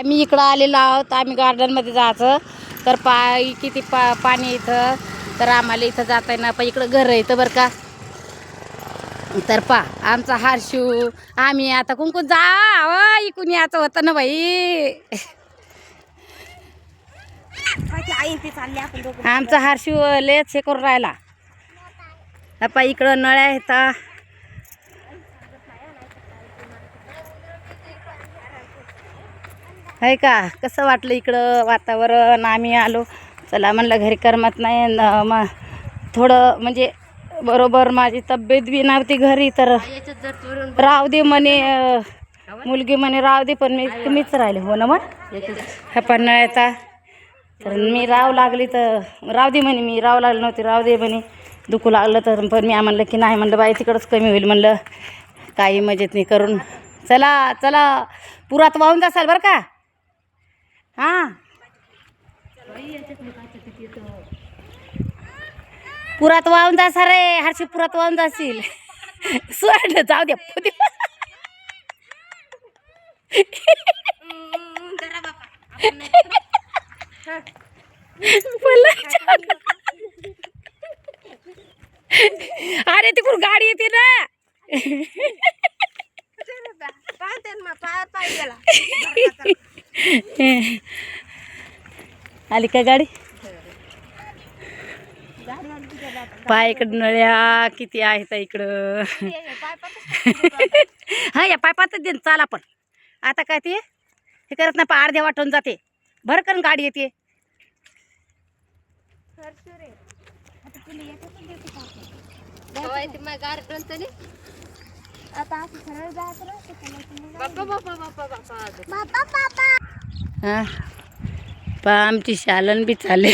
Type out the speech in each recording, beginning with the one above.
आम्ही इकडं आलेलो आहोत. आम्ही गार्डनमध्ये जायचं तर किती पाणी इथं, तर आम्हाला इथं जाता येईना. पण इकडं घर इथं बरं का. तर आमचा हर्षू आम्ही आता कुंकून जा इकून यायचं होतं ना बाई. आमचा हर्षू लेच हे करून राहिला. पा इकडं नळ्या आहेत. आहे का, कसं वाटलं इकडं वातावरण. आम्ही आलो, चला म्हणलं घरी करमत नाही. मग थोडं म्हणजे बरोबर माझी तब्येत बी नव्हती घरी, तर राहू दे म्हणे मुलगी म्हणे राहू दे, पण मीच राहिले. हो ना, मग हा पण येता तर मी राहू लागली तर राहू दे म्हणे. मी राहू लागली नव्हती, राहू दे म्हणे. दुखू लागलं तर पण मी म्हणलं की नाही, म्हणलं बाई तिकडंच कमी होईल म्हणलं, काही मजेत नाही करून. चला चला पुरात वाहून जासाल बरं का. हां पुरात वाहून जासा रे हर्षी, पुरात वाहून जाशील. सोड जाऊ दे. अरे तिकडून गाडी येते ना. आली का गाडी. पाय इकडं नळ्या किती आहेत इकडं. हा या पायपातच दे चाला. पण आता काय ते हे करत नाही, पा अर्ध्या वाटून जाते. भरकन गाडी येते. पा आमची शालन बी चालले.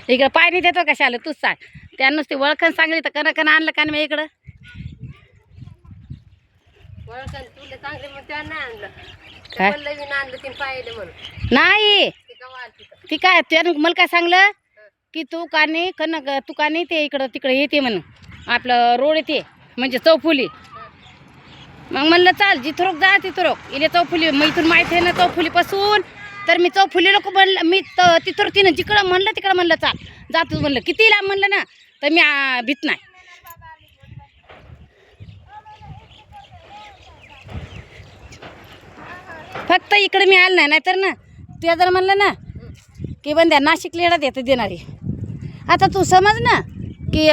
इकडं पाणी देतो का शाल, तूच सांग. त्या नुसती वळखण सांगली तर कन आणलं का मी इकडं. नाही ती काय त्यानं मला काय सांगलं की तू कानी तू कानी ते इकडं तिकडे येते म्हणून, आपलं रोड येते म्हणजे चौफुली. मग म्हणलं चाल जिथं रोक जा तिथं रोक. इले चौफुली मग इथून माहिती आहे ना चौफुलीपासून. तर मी चौफुली नको म्हणलं, मी तिथं तिनं जिकडं म्हणलं तिकडं म्हणलं चाल जातो म्हणलं. किती लांब म्हणलं ना, तर मी भीत नाही. फक्त इकडे मी आलं नाही, नाहीतर ना तुझ्या जर म्हणलं ना की बंद्या नाशिक लेडात येतं देणारी. आता तू समज ना की